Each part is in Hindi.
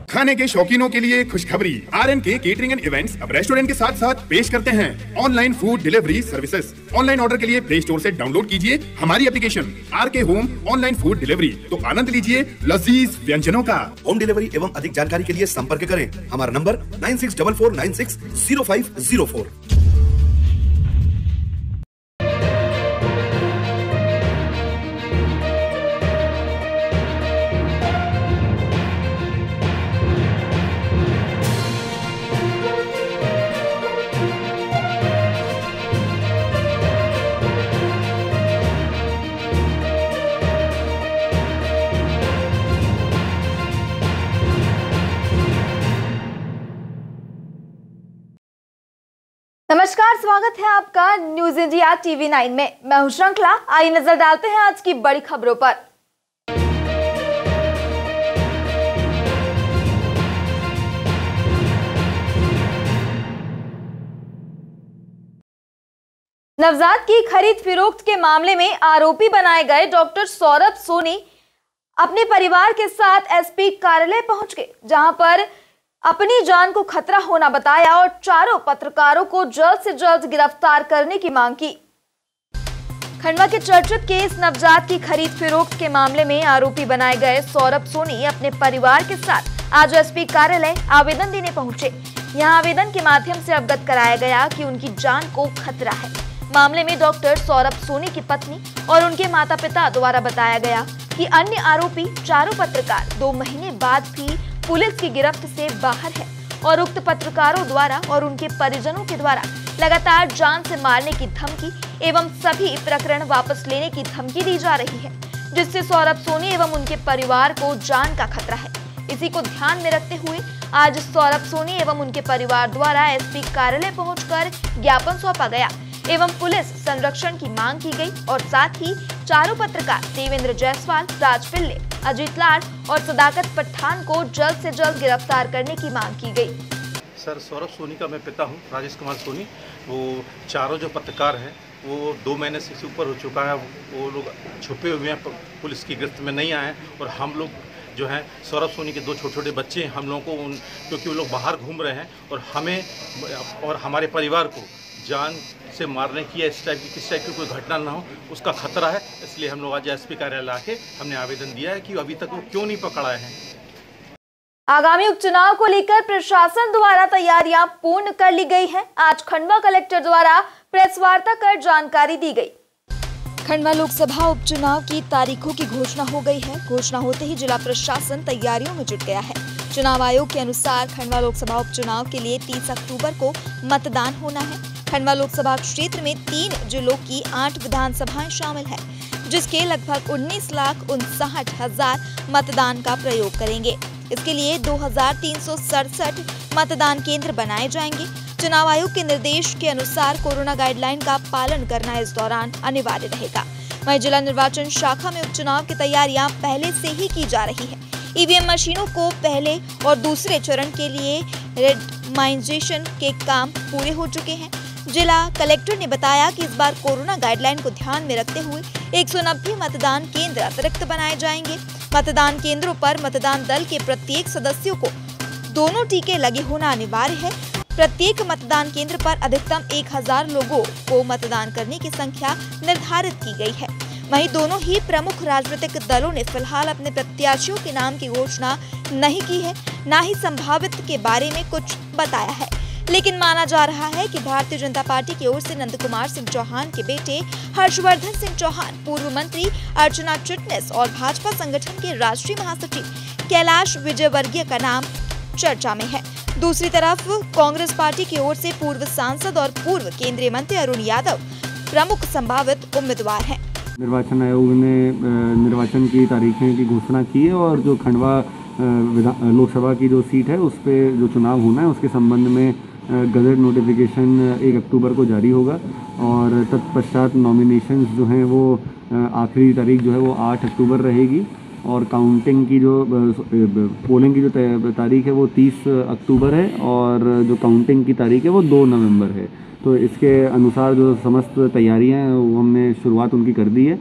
खाने के शौकीनों के लिए खुशखबरी, RNK केटरिंग एंड इवेंट्स अब रेस्टोरेंट के साथ साथ पेश करते हैं online food delivery services. Online order के लिए प्ले स्टोर से डाउनलोड कीजिए हमारी application RK home online food delivery, तो आनंद लीजिए लजीज व्यंजनों का। होम डिलीवरी एवं अधिक जानकारी के लिए संपर्क करें हमारा नंबर 9644960504। नमस्कार, स्वागत है आपका न्यूज इंडिया TV 9 में। मैं हूं श्रृंखला। आइए नजर डालते हैं आज की बड़ी खबरों पर। नवजात की खरीद फरोख्त के मामले में आरोपी बनाए गए डॉक्टर सौरभ सोनी अपने परिवार के साथ SP कार्यालय पहुंच गए, जहां पर अपनी जान को खतरा होना बताया और चारों पत्रकारों को जल्द से जल्द गिरफ्तार करने की मांग की। खंडवा के चर्चित केस नवजात की खरीद फरोख्त के मामले में आरोपी बनाए गए सौरभ सोनी अपने परिवार के साथ आज SP कार्यालय आवेदन देने पहुंचे। यहां आवेदन के माध्यम से अवगत कराया गया कि उनकी जान को खतरा है। मामले में डॉक्टर सौरभ सोनी की पत्नी और उनके माता पिता द्वारा बताया गया कि अन्य आरोपी चारों पत्रकार 2 महीने बाद भी पुलिस की गिरफ्त से बाहर है और उक्त पत्रकारों द्वारा और उनके परिजनों के द्वारा लगातार जान से मारने की धमकी एवं सभी प्रकरण वापस लेने की धमकी दी जा रही है, जिससे सौरभ सोनी एवं उनके परिवार को जान का खतरा है। इसी को ध्यान में रखते हुए आज सौरभ सोनी एवं उनके परिवार द्वारा SP कार्यालय पहुंचकर ज्ञापन सौंपा गया एवं पुलिस संरक्षण की मांग की गई और साथ ही चारों पत्रकार देवेंद्र जायसवाल, राज पिल्ले, अजीत लाड और सदाकत पठान को जल्द से जल्द गिरफ्तार करने की मांग की गई। सर, सौरभ सोनी का मैं पिता हूं, राजेश कुमार सोनी। वो चारों जो पत्रकार हैं वो 2 महीने से ऊपर हो चुका है, वो लोग छुपे हुए हैं, पुलिस की गिरफ्त में नहीं आए हैं। और हम लोग जो हैं सौरभ सोनी के 2 छोटे-छोटे बच्चे हैं, हम लोगों को क्योंकि वो लोग बाहर घूम रहे हैं और हमें और हमारे परिवार को जान से मारने की या इस टाइप की किस टाइप की कोई घटना ना हो उसका खतरा है। इसलिए हम लोग आज SP कार्यालय आके हमने आवेदन दिया है कि अभी तक वो क्यों नहीं पकड़ाए हैं। आगामी उपचुनाव को लेकर प्रशासन द्वारा तैयारियां पूर्ण कर ली गई हैं। आज खंडवा कलेक्टर द्वारा प्रेस वार्ता कर जानकारी दी गई। खंडवा लोकसभा उपचुनाव की तारीखों की घोषणा हो गई है। घोषणा होते ही जिला प्रशासन तैयारियों में जुट गया है। चुनाव आयोग के अनुसार खंडवा लोकसभा उपचुनाव के लिए 30 अक्टूबर को मतदान होना है। खंडवा लोकसभा क्षेत्र में 3 जिलों की 8 विधानसभाएं शामिल है, जिसके लगभग 19,59,000 मतदान का प्रयोग करेंगे। इसके लिए 2,367 मतदान केंद्र बनाए जाएंगे। चुनाव आयोग के निर्देश के अनुसार कोरोना गाइडलाइन का पालन करना इस दौरान अनिवार्य रहेगा। वहीं जिला निर्वाचन शाखा में उपचुनाव की तैयारियां पहले से ही की जा रही है। EVM मशीनों को पहले और दूसरे चरण के लिए रेंडमाइजेशन के काम पूरे हो चुके हैं। जिला कलेक्टर ने बताया कि इस बार कोरोना गाइडलाइन को ध्यान में रखते हुए 190 मतदान केंद्र अतिरिक्त बनाए जाएंगे। मतदान केंद्रों पर मतदान दल के प्रत्येक सदस्यों को दोनों टीके लगे होना अनिवार्य है। प्रत्येक मतदान केंद्र पर अधिकतम 1000 लोगों को मतदान करने की संख्या निर्धारित की गई है। वहीं दोनों ही प्रमुख राजनीतिक दलों ने फिलहाल अपने प्रत्याशियों के नाम की घोषणा नहीं की है, न ही संभावित के बारे में कुछ बताया है। लेकिन माना जा रहा है कि भारतीय जनता पार्टी की ओर से नंद कुमार सिंह चौहान के बेटे हर्षवर्धन सिंह चौहान, पूर्व मंत्री अर्चना चिटनिस और भाजपा संगठन के राष्ट्रीय महासचिव कैलाश विजयवर्गीय का नाम चर्चा में है। दूसरी तरफ कांग्रेस पार्टी की ओर से पूर्व सांसद और पूर्व केंद्रीय मंत्री अरुण यादव प्रमुख संभावित उम्मीदवार हैं। निर्वाचन आयोग ने निर्वाचन की तारीखें की घोषणा की है और जो खंडवा लोकसभा की जो सीट है उस पर जो चुनाव होना है उसके संबंध में गजट नोटिफिकेशन 1 अक्टूबर को जारी होगा और तत्पश्चात नॉमिनेशंस जो हैं वो आखिरी तारीख जो है वो 8 अक्टूबर रहेगी और काउंटिंग की जो पोलिंग की जो तारीख है वो 30 अक्टूबर है और जो काउंटिंग की तारीख है वो 2 नवंबर है। तो इसके अनुसार जो समस्त तैयारियां हैं वो हमने शुरुआत उनकी कर दी है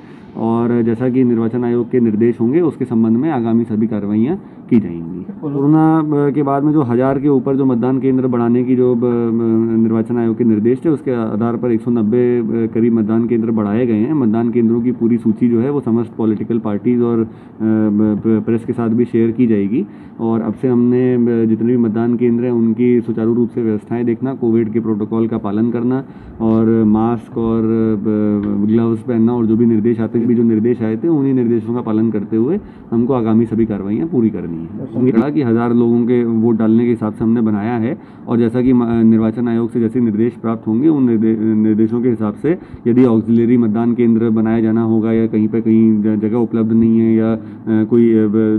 और जैसा कि निर्वाचन आयोग के निर्देश होंगे उसके संबंध में आगामी सभी कार्रवाइयाँ की जाएंगी। कोरोना के बाद में जो 1000 के ऊपर जो मतदान केंद्र बढ़ाने की जो निर्वाचन आयोग के निर्देश थे, उसके आधार पर 190 करीब मतदान केंद्र बढ़ाए गए हैं। मतदान केंद्रों की पूरी सूची जो है वो समस्त पॉलिटिकल पार्टीज़ और प्रेस के साथ भी शेयर की जाएगी। और अब से हमने जितने भी मतदान केंद्र हैं उनकी सुचारू रूप से व्यवस्थाएं देखना, कोविड के प्रोटोकॉल का पालन करना और मास्क और ग्लव्स पहनना और जो भी निर्देश आते भी जो निर्देश आए थे उन्हीं निर्देशों का पालन करते हुए हमको आगामी सभी कार्रवाइयाँ पूरी करनी है। कि 1000 लोगों के वोट डालने के हिसाब से हमने बनाया है और जैसा कि निर्वाचन आयोग से जैसे निर्देश प्राप्त होंगे उन निर्देशों के हिसाब से यदि ऑक्सिलरी मतदान केंद्र बनाया जाना होगा या कहीं पर कहीं जगह उपलब्ध नहीं है या कोई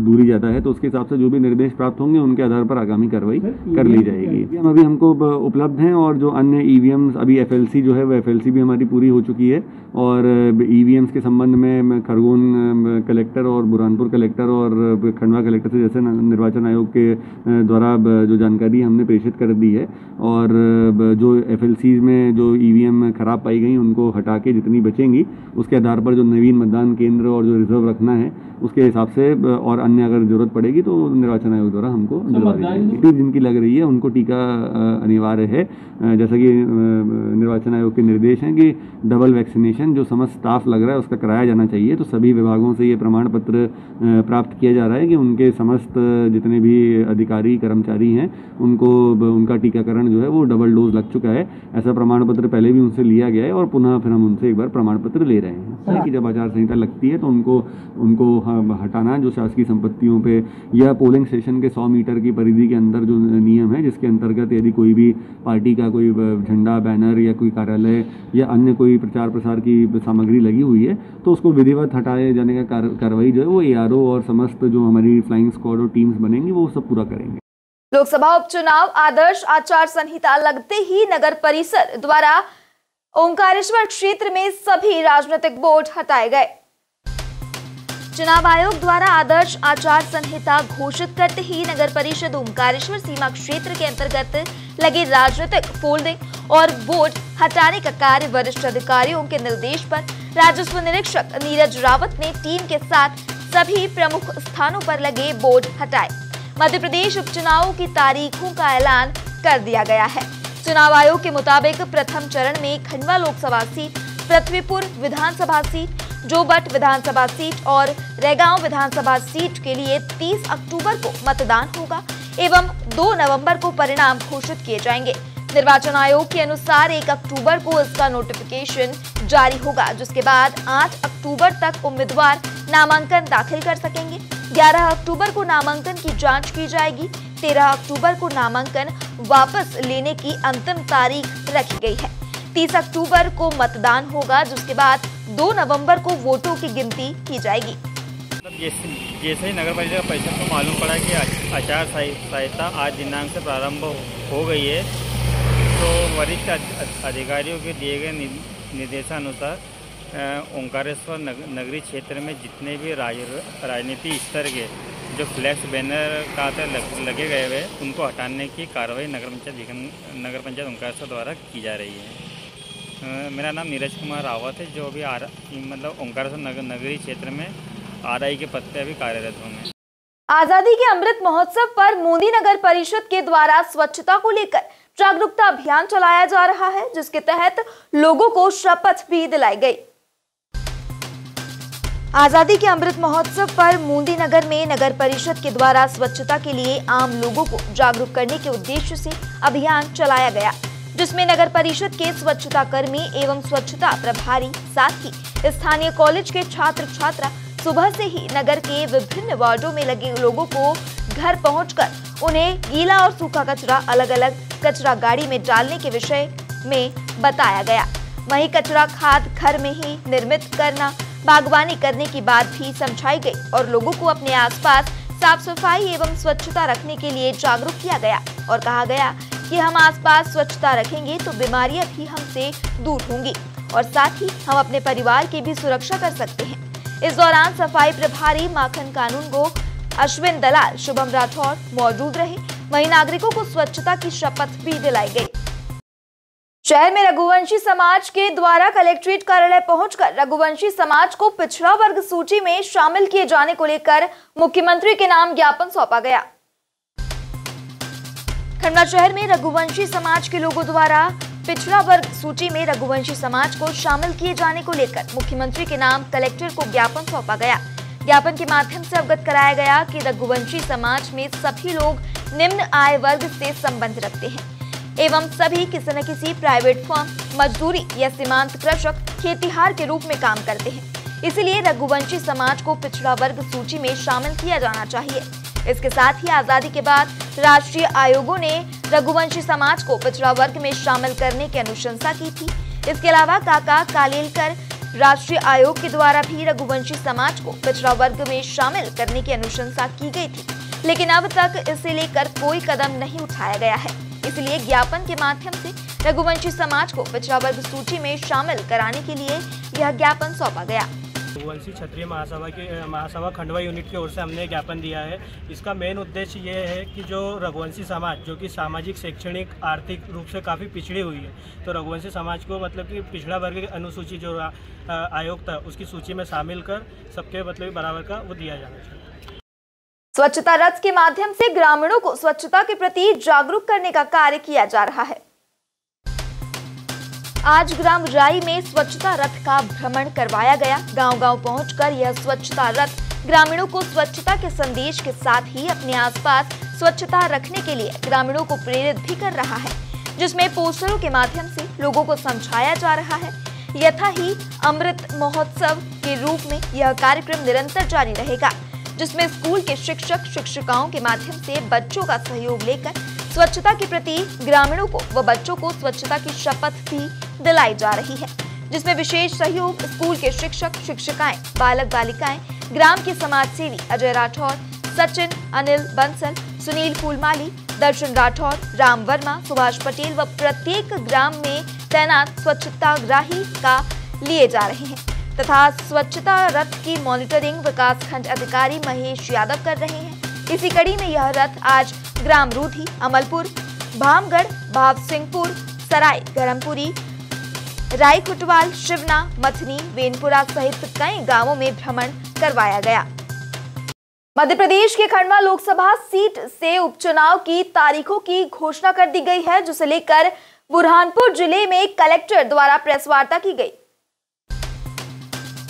दूरी ज़्यादा है तो उसके हिसाब से जो भी निर्देश प्राप्त होंगे उनके आधार पर आगामी कार्रवाई कर ली जाएगी। अभी हमको उपलब्ध हैं और जो अन्य ईवीएम्स अभी FLC जो है वह FLC भी हमारी पूरी हो चुकी है और ईवीएम्स के संबंध में खरगोन कलेक्टर और बुरहानपुर कलेक्टर और खंडवा कलेक्टर से जैसे निर्वाचन आयोग के द्वारा जो जानकारी हमने प्रेषित कर दी है और जो FLCs में जो EVM खराब पाई गई उनको हटा के जितनी बचेंगी उसके आधार पर जो नवीन मतदान केंद्र और जो रिजर्व रखना है उसके हिसाब से और अन्य अगर जरूरत पड़ेगी तो निर्वाचन आयोग द्वारा हमको दिलवा दी जाएगी। जिनकी लग रही है उनको टीका अनिवार्य है, जैसा कि निर्वाचन आयोग के निर्देश हैं कि डबल वैक्सीनेशन जो समस्त स्टाफ लग रहा है उसका कराया जाना चाहिए। तो सभी विभागों से ये प्रमाण पत्र प्राप्त किया जा रहा है कि उनके समस्त जितने भी अधिकारी कर्मचारी हैं उनको उनका टीकाकरण जो है वो डबल डोज लग चुका है। ऐसा प्रमाण पत्र पहले भी उनसे लिया गया है और पुनः फिर हम उनसे एक बार प्रमाण पत्र ले रहे हैं कि जब आचार संहिता लगती है तो उनको हटाना जो शासकीय संपत्तियों पे या पोलिंग स्टेशन के 100 मीटर की परिधि के अंदर जो नियम है जिसके अंतर्गत यदि कोई भी पार्टी का कोई झंडा बैनर या कोई कार्यालय या अन्य कोई प्रचार प्रसार की सामग्री लगी हुई है तो उसको विधिवत हटाए जाने का कार्रवाई जो है वो ARO और समस्त जो हमारी फ्लाइंग स्क्वाड और टीम्स बनेंगी वो सब पूरा करेंगे। लोकसभा उपचुनाव आदर्श आचार संहिता लगते ही नगर परिषद द्वारा ओंकारेश्वर क्षेत्र में सभी राजनीतिक बोर्ड हटाए गए। चुनाव आयोग द्वारा आदर्श आचार संहिता घोषित करते ही नगर परिषद ओंकारेश्वर सीमा क्षेत्र के अंतर्गत लगे राजनीतिक फोल्डिंग और बोर्ड हटाने का कार्य वरिष्ठ अधिकारियों के निर्देश पर राजस्व निरीक्षक नीरज रावत ने टीम के साथ सभी प्रमुख स्थानों पर लगे बोर्ड हटाए। मध्य प्रदेश उपचुनावों की तारीखों का ऐलान कर दिया गया है। चुनाव आयोग के मुताबिक प्रथम चरण में खंडवा लोकसभा सीट, पृथ्वीपुर विधानसभा सीट, जोबट विधानसभा सीट और रेगांव विधानसभा सीट के लिए 30 अक्टूबर को मतदान होगा एवं 2 नवंबर को परिणाम घोषित किए जाएंगे। निर्वाचन आयोग के अनुसार 1 अक्टूबर को इसका नोटिफिकेशन जारी होगा, जिसके बाद 8 अक्टूबर तक उम्मीदवार नामांकन दाखिल कर सकेंगे। 11 अक्टूबर को नामांकन की जांच की जाएगी। 13 अक्टूबर को नामांकन वापस लेने की अंतिम तारीख रखी गई है। 30 अक्टूबर को मतदान होगा, जिसके बाद 2 नवंबर को वोटों की गिनती की जाएगी। जैसे ही नगर परिषद को मालूम पड़ा कि आचार संहिता आज दिनांक से प्रारंभ हो गई है तो वरिष्ठ अधिकारियों के दिए गए निर्देशानुसार ओंकारेश्वर नगरी क्षेत्र में जितने भी राजनीति स्तर के जो फ्लैक्स बैनर का लगे गए हुए उनको हटाने की कार्रवाई नगर पंचायत ओंकारेश्वर द्वारा की जा रही है। मेरा नाम नीरज कुमार रावत है, जो अभी मतलब ओंकारेश्वर नगरी क्षेत्र में RI के पद पे अभी कार्यरत हूँ मैं। आजादी के अमृत महोत्सव पर मोदी नगर परिषद के द्वारा स्वच्छता को लेकर जागरूकता अभियान चलाया जा रहा है, जिसके तहत लोगों को शपथ भी दिलाई गई। आजादी के अमृत महोत्सव पर मोदी नगर में नगर परिषद के द्वारा स्वच्छता के लिए आम लोगों को जागरूक करने के उद्देश्य से अभियान चलाया गया, जिसमें नगर परिषद के स्वच्छता कर्मी एवं स्वच्छता प्रभारी, साथ ही स्थानीय कॉलेज के छात्र छात्रा सुबह से ही नगर के विभिन्न वार्डों में लगे लोगों को घर पहुंचकर उन्हें गीला और सूखा कचरा अलग अलग कचरा गाड़ी में डालने के विषय में बताया गया। वहीं कचरा खाद घर में ही निर्मित करना, बागवानी करने की बात भी समझाई गई और लोगों को अपने आसपास साफ सफाई एवं स्वच्छता रखने के लिए जागरूक किया गया और कहा गया कि हम आसपास स्वच्छता रखेंगे तो बीमारियां भी हमसे दूर होंगी और साथ ही हम अपने परिवार की भी सुरक्षा कर सकते हैं। इस दौरान सफाई प्रभारी माखन कानूनगो, अश्विन दलाल, शुभम राठौर मौजूद रहे। वहीं नागरिकों को स्वच्छता की शपथ भी दिलाई गई। शहर में रघुवंशी समाज के द्वारा कलेक्ट्रेट कार्यालय पहुंचकर रघुवंशी समाज को पिछड़ा वर्ग सूची में शामिल किए जाने को लेकर मुख्यमंत्री के नाम ज्ञापन सौंपा गया। खंडवा शहर में रघुवंशी समाज के लोगों द्वारा पिछड़ा वर्ग सूची में रघुवंशी समाज को शामिल किए जाने को लेकर मुख्यमंत्री के नाम कलेक्टर को ज्ञापन सौंपा गया। ज्ञापन के माध्यम से अवगत कराया गया कि रघुवंशी समाज में सभी लोग निम्न आय वर्ग से संबंध रखते हैं एवं सभी किसी न किसी प्राइवेट फर्म, मजदूरी या सीमांत कृषक, खेतीहार के रूप में काम करते हैं। इसलिए रघुवंशी समाज को पिछड़ा वर्ग सूची में शामिल किया जाना चाहिए। इसके साथ ही आजादी के बाद राष्ट्रीय आयोगों ने रघुवंशी समाज को पिछड़ा वर्ग में शामिल करने की अनुशंसा की थी। इसके अलावा काका कालेलकर राष्ट्रीय आयोग के द्वारा भी रघुवंशी समाज को पिछड़ा वर्ग में शामिल करने की अनुशंसा की गई थी, लेकिन अब तक इसे लेकर कोई कदम नहीं उठाया गया है। इसलिए ज्ञापन के माध्यम से रघुवंशी समाज को पिछड़ा वर्ग सूची में शामिल कराने के लिए यह ज्ञापन सौंपा गया। रघुवंशी क्षत्रिय महासभा खंडवा यूनिट की ओर से हमने ज्ञापन दिया है। इसका मेन उद्देश्य ये है कि जो रघुवंशी समाज जो कि सामाजिक, शैक्षणिक, आर्थिक रूप से काफ़ी पिछड़ी हुई है, तो रघुवंशी समाज को मतलब कि पिछड़ा वर्ग की अनुसूची जो आयोग था उसकी सूची में शामिल कर सबके मतलब बराबर का वो दिया जाना चाहिए। स्वच्छता रथ के माध्यम से ग्रामीणों को स्वच्छता के प्रति जागरूक करने का कार्य किया जा रहा है। आज ग्राम राई में स्वच्छता रथ का भ्रमण करवाया गया। गांव-गांव पहुंचकर यह स्वच्छता रथ ग्रामीणों को स्वच्छता के संदेश के साथ ही अपने आसपास स्वच्छता रखने के लिए ग्रामीणों को प्रेरित भी कर रहा है, जिसमें पोस्टरों के माध्यम से लोगों को समझाया जा रहा है। यथा ही अमृत महोत्सव के रूप में यह कार्यक्रम निरंतर जारी रहेगा, जिसमें स्कूल के शिक्षक शिक्षिकाओं के माध्यम से बच्चों का सहयोग लेकर स्वच्छता के प्रति ग्रामीणों को व बच्चों को स्वच्छता की शपथ भी दिलाई जा रही है, जिसमें विशेष सहयोग स्कूल के शिक्षक शिक्षिकाएं, बालक बालिकाएं, ग्राम के समाज सेवी अजय राठौर, सचिन, अनिल बंसल, सुनील फूलमाली, दर्शन राठौर, राम वर्मा, सुभाष पटेल व प्रत्येक ग्राम में तैनात स्वच्छताग्राही का लिए जा रहे हैं तथा स्वच्छता रथ की मॉनिटरिंग विकासखंड अधिकारी महेश यादव कर रहे हैं। इसी कड़ी में यह रथ आज ग्राम रूधी, अमलपुर, भामगढ़, भावसिंहपुर, सराय धर्मपुरी, राय कुटवाल, शिवना, मथनी, वेनपुरा सहित कई गांवों में भ्रमण करवाया गया। मध्य प्रदेश के खंडवा लोकसभा सीट से उपचुनाव की तारीखों की घोषणा कर दी गई है, जिसे लेकर बुरहानपुर जिले में कलेक्टर द्वारा प्रेस वार्ता की गई।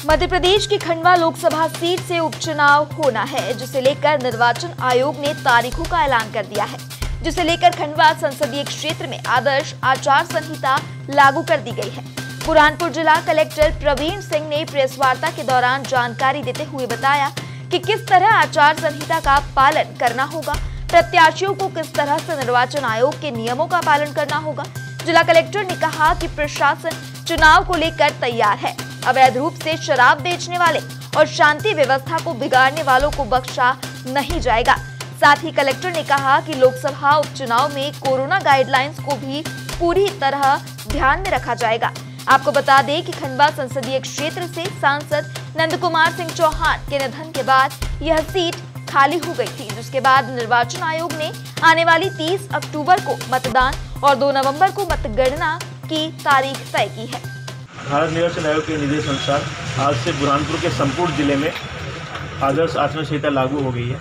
मध्य प्रदेश की खंडवा लोकसभा सीट से उपचुनाव होना है, जिसे लेकर निर्वाचन आयोग ने तारीखों का ऐलान कर दिया है, जिसे लेकर खंडवा संसदीय क्षेत्र में आदर्श आचार संहिता लागू कर दी गई है। बुरहानपुर जिला कलेक्टर प्रवीण सिंह ने प्रेस वार्ता के दौरान जानकारी देते हुए बताया कि किस तरह आचार संहिता का पालन करना होगा, प्रत्याशियों को किस तरह से निर्वाचन आयोग के नियमों का पालन करना होगा। जिला कलेक्टर ने कहा कि प्रशासन चुनाव को लेकर तैयार है। अवैध रूप से शराब बेचने वाले और शांति व्यवस्था को बिगाड़ने वालों को बख्शा नहीं जाएगा। साथ ही कलेक्टर ने कहा कि लोकसभा उपचुनाव में कोरोना गाइडलाइंस को भी पूरी तरह ध्यान में रखा जाएगा। आपको बता दें कि खंडवा संसदीय क्षेत्र से सांसद नंद कुमार सिंह चौहान के निधन के बाद यह सीट खाली हो गई थी, जिसके बाद निर्वाचन आयोग ने आने वाली 30 अक्टूबर को मतदान और 2 नवंबर को मतगणना की तारीख तय की है। भारत निर्वाचन आयोग के निर्देश अनुसार आज से बुरहानपुर के संपूर्ण जिले में आदर्श आचार संहिता लागू हो गई है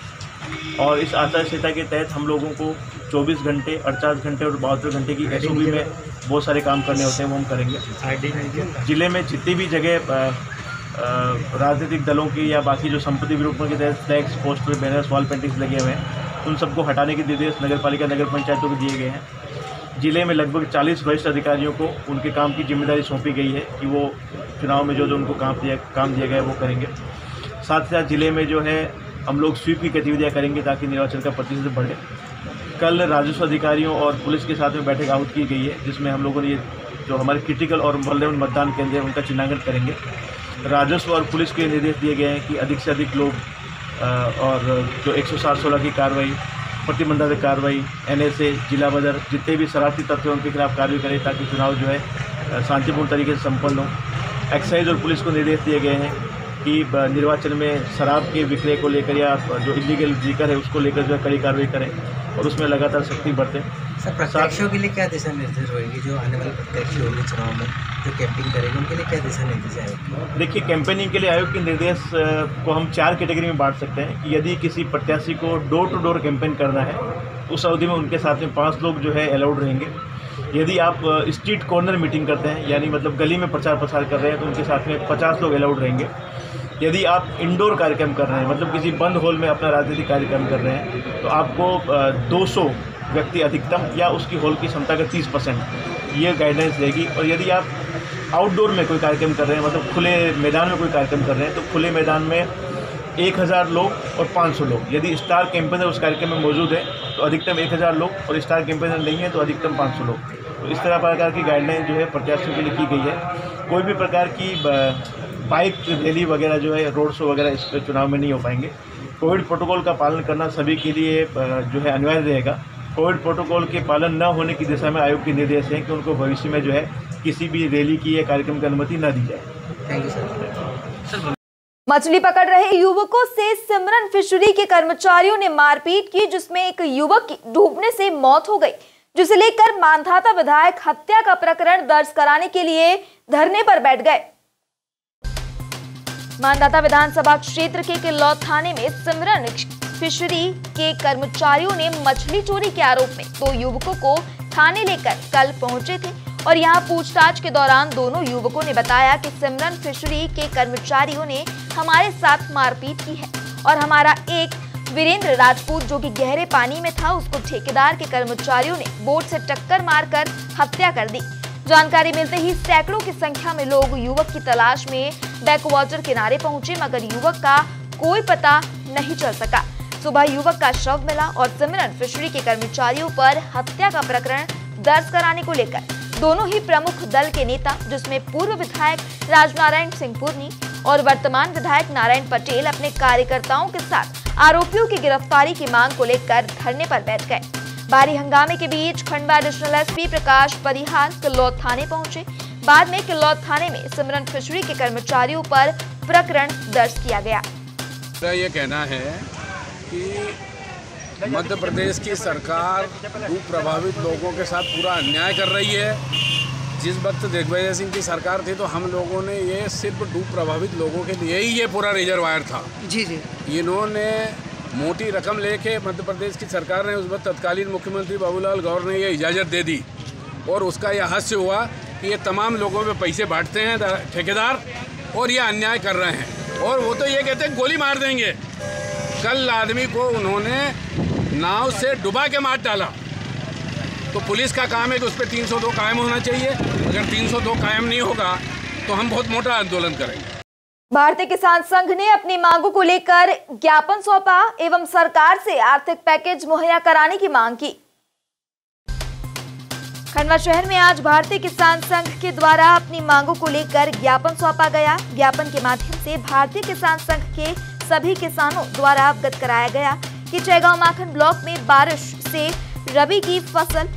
और इस आचार संहिता के तहत हम लोगों को 24 घंटे, 48 घंटे और 72 घंटे की एसओपी में बहुत सारे काम करने होते हैं, वो हम करेंगे। जिले में जितनी भी जगह राजनीतिक दलों की या बाकी जो संपत्ति विरूपण के तहत flex, poster, banners, wall paintings लगे हुए हैं, उन सबको हटाने के निर्देश नगरपालिका, नगर पंचायतों को दिए गए हैं। जिले में लगभग 40 वरिष्ठ अधिकारियों को उनके काम की जिम्मेदारी सौंपी गई है कि वो चुनाव में जो उनको काम दिया गया है वो करेंगे। साथ ही साथ जिले में जो है हम लोग स्वीप की गतिविधियाँ करेंगे ताकि निर्वाचन का प्रतिशत बढ़े। कल राजस्व अधिकारियों और पुलिस के साथ में बैठक आहूत की गई है, जिसमें हम लोगों ने ये जो हमारे क्रिटिकल और वल्नरेबल मतदान केंद्र हैं उनका चिन्हांकन करेंगे। राजस्व और पुलिस को ये निर्देश दिए गए हैं कि अधिक से अधिक लोग और जो 107/16 की कार्रवाई, प्रतिबंधात्मक कार्रवाई, NSA, जिला बदर, जितने भी शरारती तत्व हैं उनके खिलाफ कार्रवाई करें ताकि चुनाव जो है शांतिपूर्ण तरीके से संपन्न हो। एक्साइज और पुलिस को निर्देश दिए गए हैं कि निर्वाचन में शराब के विक्रय को लेकर या जो इलीगल लीकर है उसको लेकर जो है कड़ी कार्रवाई करें। और उसमें लगातार सख्ती बरतें। सर, प्रत्याशियों के लिए क्या दिशा निर्देश होंगे? जो आने वाले प्रत्याशी होंगे चुनाव में, जो कैंपिंग करेंगे, उनके लिए क्या दिशा निर्देश आएंगे? देखिए, कैंपेनिंग के लिए आयोग के निर्देश को हम 4 कैटेगरी में बांट सकते हैं कि यदि किसी प्रत्याशी को डोर टू डोर कैंपेन करना है, उस अवधि में उनके साथ में 5 लोग जो है अलाउड रहेंगे। यदि आप स्ट्रीट कॉर्नर मीटिंग करते हैं, यानी मतलब गली में प्रचार प्रसार कर रहे हैं, तो उनके साथ में 50 लोग अलाउड रहेंगे। यदि आप इंडोर कार्यक्रम कर रहे हैं, मतलब किसी बंद हॉल में अपना राजनीतिक कार्यक्रम कर रहे हैं, तो आपको 200 व्यक्ति अधिकतम या उसकी हॉल की क्षमता का 30% ये गाइडलाइंस रहेगी। और यदि आप आउटडोर में कोई कार्यक्रम कर रहे हैं, मतलब खुले मैदान में कोई कार्यक्रम कर रहे हैं, तो खुले मैदान में 1000 लोग और 500 लोग। यदि स्टार कैंपेनर उस कार्यक्रम में मौजूद है तो अधिकतम 1000 लोग, और स्टार कैंपेनर नहीं है तो अधिकतम 500 लोग। तो इस तरह प्रकार की गाइडलाइन जो है प्रत्याशियों के लिए की गई है। कोई भी प्रकार की बाइक रैली वगैरह जो है, रोड शो वगैरह इस चुनाव में नहीं हो पाएंगे। कोविड प्रोटोकॉल का पालन करना सभी के लिए जो है अनिवार्य रहेगा। कोविड प्रोटोकॉल के पालन न होने की दिशा में आयोग के निर्देश हैं कि उनको भविष्य में जो है किसी भी रैली की या कार्यक्रम की अनुमति न दी जाए। Thank you sir. मछली पकड़ रहे युवकों से सिमरन फिशरी के कर्मचारियों ने मारपीट की, जिसमें एक युवक की डूबने से मौत हो गई, जिसे लेकर मांधाता विधायक हत्या का प्रकरण दर्ज कराने के लिए धरने पर बैठ गए। मांधाता विधानसभा क्षेत्र के किल्लौद थाने में सिमरन फिशरी के कर्मचारियों ने मछली चोरी के आरोप में 2 युवकों को थाने लेकर कल पहुंचे थे और यहां पूछताछ के दौरान दोनों युवकों ने बताया कि सिमरन फिशरी के कर्मचारियों ने हमारे साथ मारपीट की है और हमारा एक वीरेंद्र राजपूत जो कि गहरे पानी में था, उसको ठेकेदार के कर्मचारियों ने बोट से टक्कर मारकर हत्या कर दी। जानकारी मिलते ही सैकड़ों की संख्या में लोग युवक की तलाश में बैकवाटर किनारे पहुंचे, मगर युवक का कोई पता नहीं चल सका। सुबह युवक का शव मिला और सिमरन फिशरी के कर्मचारियों पर हत्या का प्रकरण दर्ज कराने को लेकर दोनों ही प्रमुख दल के नेता, जिसमें पूर्व विधायक राजनारायण सिंह पुरनी और वर्तमान विधायक नारायण पटेल, अपने कार्यकर्ताओं के साथ आरोपियों की गिरफ्तारी की मांग को लेकर धरने पर बैठ गए। भारी हंगामे के बीच खंडवा एडिशनल एसपी प्रकाश परिहार किल्लौद थाने पहुंचे। बाद में किल्लौद थाने में सिमरन फिशरी के कर्मचारियों पर प्रकरण दर्ज किया गया। मेरा ये कहना है कि मध्य प्रदेश की सरकार डूब प्रभावित लोगों के साथ पूरा अन्याय कर रही है। जिस वक्त दिग्विजय सिंह की सरकार थी तो हम लोगों ने ये सिर्फ डूब प्रभावित लोगों के लिए ही ये पूरा रिजर्वायर था। जी। इन्होंने मोटी रकम लेके मध्य प्रदेश की सरकार ने, उस वक्त तत्कालीन मुख्यमंत्री बाबूलाल गौर ने ये इजाज़त दे दी और उसका यह हास्य हुआ कि ये तमाम लोगों पे पैसे बांटते हैं ठेकेदार और ये अन्याय कर रहे हैं और वो तो ये कहते हैं गोली मार देंगे। कल आदमी को उन्होंने नाव से डुबा के मार डाला, तो पुलिस का काम है कि उस पर 302 कायम होना चाहिए। अगर 302 कायम नहीं होगा तो हम बहुत मोटा आंदोलन करेंगे। भारतीय किसान संघ ने अपनी मांगों को लेकर ज्ञापन सौंपा एवं सरकार से आर्थिक पैकेज मुहैया कराने की मांग की। खंडवा शहर में आज भारतीय किसान संघ के द्वारा अपनी मांगों को लेकर ज्ञापन सौंपा गया। ज्ञापन के माध्यम से भारतीय किसान संघ के सभी किसानों द्वारा अवगत कराया गया कि चैगांव माखन ब्लॉक में बारिश से रबी की फसल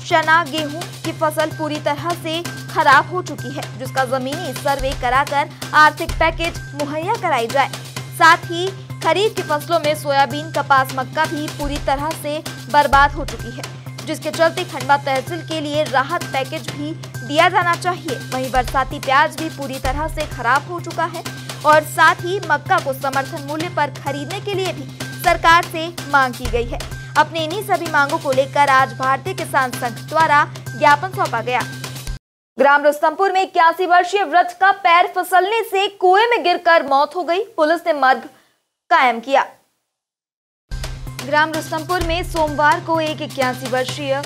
चना गेहूं की फसल पूरी तरह से खराब हो चुकी है, जिसका जमीनी सर्वे कराकर आर्थिक पैकेज मुहैया कराई जाए। साथ ही खरीफ की फसलों में सोयाबीन, कपास, मक्का भी पूरी तरह से बर्बाद हो चुकी है, जिसके चलते खंडवा तहसील के लिए राहत पैकेज भी दिया जाना चाहिए। वहीं बरसाती प्याज भी पूरी तरह से खराब हो चुका है और साथ ही मक्का को समर्थन मूल्य पर खरीदने के लिए भी सरकार से मांग की गई है। अपनी इन्हीं सभी मांगों को लेकर आज भारतीय किसान संघ द्वारा ज्ञापन सौंपा गया। ग्राम रुस्तमपुर में 81 वर्षीय वृद्ध का पैर फिसलने से कुएं में गिरकर मौत हो गई। पुलिस ने मर्ग कायम किया। ग्राम रुस्तमपुर में सोमवार को एक 81 वर्षीय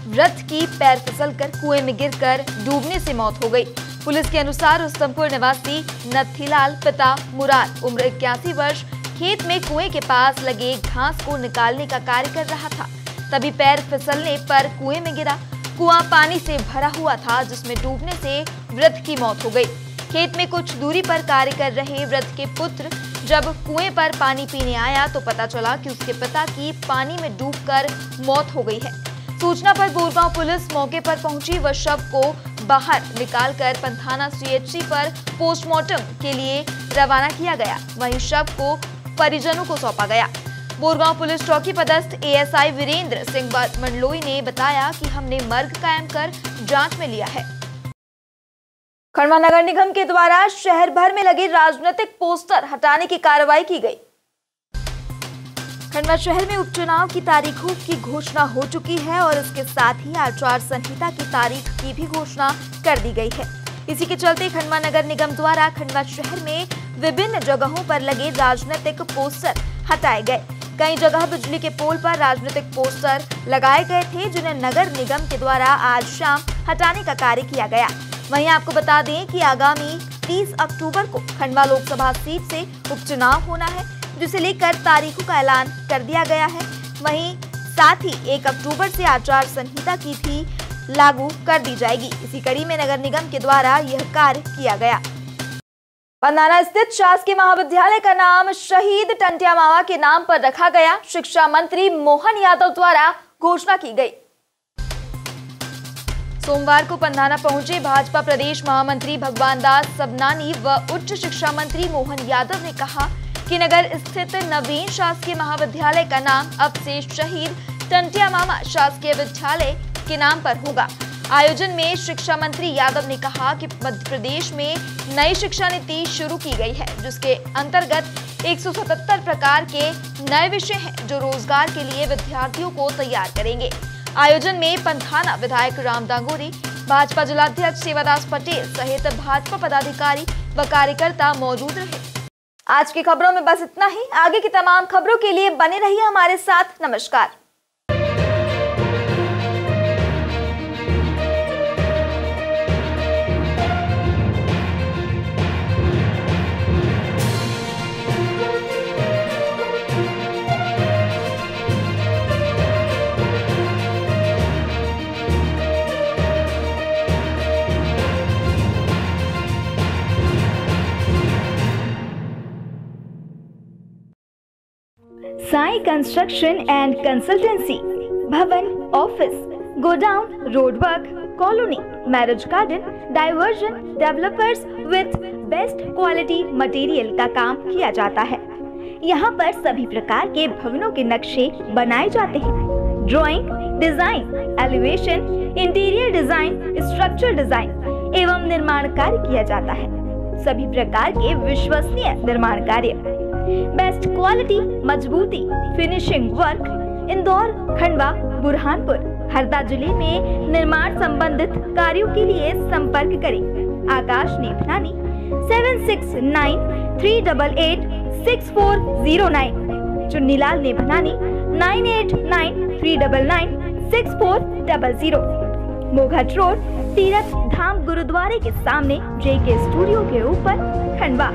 वृद्ध की पैर फिसलकर कुएं में गिरकर डूबने से मौत हो गई। पुलिस के अनुसार रुस्तमपुर निवासी नथीलाल पिता मुराद उम्र 81 वर्ष खेत में कुएं के पास लगे घास को निकालने का कार्य कर रहा था, तभी पैर फिसलने पर कुएं में गिरा। कुआं पानी से भरा हुआ था, जिसमें डूबने से वृद्ध की मौत हो गई। खेत में कुछ दूरी पर कार्य कर रहे वृद्ध के पुत्र जब कुएं पर पानी पीने आया तो पता चला कि उसके पिता की पानी में डूबकर मौत हो गई है। सूचना पर बोरगांव पुलिस मौके पर पहुंची व शव को बाहर निकालकर पंथाना CHC पर पोस्टमार्टम के लिए रवाना किया गया। वहीं शव को परिजनों को सौंपा गया। बोरगांव पुलिस चौकी पदस्थ एएसआई वीरेंद्र सिंह मंडलोई ने बताया कि हमने मर्ग कायम कर जांच में लिया है। खंडवा नगर निगम के द्वारा शहर भर में लगे राजनीतिक पोस्टर हटाने की कार्रवाई की गई। खंडवा शहर में उपचुनाव की तारीखों की घोषणा हो चुकी है और इसके साथ ही आचार संहिता की तारीख की भी घोषणा कर दी गई है। इसी के चलते खंडवा नगर निगम द्वारा खंडवा शहर में विभिन्न जगहों पर लगे राजनीतिक पोस्टर हटाए गए। कई जगह बिजली के पोल पर राजनीतिक पोस्टर लगाए गए थे, जिन्हें नगर निगम के द्वारा आज शाम हटाने का कार्य किया गया। वहीं आपको बता दें कि आगामी 30 अक्टूबर को खंडवा लोकसभा सीट से उपचुनाव होना है, जिसे लेकर तारीखों का ऐलान कर दिया गया है। वहीं साथ ही 1 अक्टूबर से आचार संहिता की भी लागू कर दी जाएगी। इसी कड़ी में नगर निगम के द्वारा यह कार्य किया गया। पंधाना स्थित शासकीय महाविद्यालय का नाम शहीद टंटिया मामा के नाम पर रखा गया। शिक्षा मंत्री मोहन यादव द्वारा घोषणा की गई। सोमवार को पंधाना पहुंचे भाजपा प्रदेश महामंत्री भगवान दास सबनानी व उच्च शिक्षा मंत्री मोहन यादव ने कहा कि नगर स्थित नवीन शासकीय महाविद्यालय का नाम अब से शहीद टंटिया मामा शासकीय विद्यालय के नाम पर होगा। आयोजन में शिक्षा मंत्री यादव ने कहा कि मध्य प्रदेश में नई शिक्षा नीति शुरू की गई है, जिसके अंतर्गत 177 प्रकार के नए विषय हैं जो रोजगार के लिए विद्यार्थियों को तैयार करेंगे। आयोजन में पंधाना विधायक राम दांगोरी, भाजपा जिलाध्यक्ष सेवादास पटेल सहित भाजपा पदाधिकारी व कार्यकर्ता मौजूद रहे। आज की खबरों में बस इतना ही। आगे की तमाम खबरों के लिए बने रहिए हमारे साथ। नमस्कार। साई कंस्ट्रक्शन एंड कंसल्टेंसी, भवन, office, godown, road work, colony, marriage garden, diversion, developers with best quality material का काम किया जाता है। यहाँ पर सभी प्रकार के भवनों के नक्शे बनाए जाते हैं। Drawing, design, elevation, interior design, structure design एवं निर्माण कार्य किया जाता है। सभी प्रकार के विश्वसनीय निर्माण कार्य, बेस्ट क्वालिटी, मजबूती, फिनिशिंग वर्क, इंदौर, खंडवा, बुरहानपुर, हरदा जिले में निर्माण संबंधित कार्यों के लिए संपर्क करें। आकाश नेभनानी 7693886409, चुन्नीलाल नेभनानी 9893996400, मोघट रोड, तीरथ धाम गुरुद्वारे के सामने JK स्टूडियो के ऊपर, खंडवा।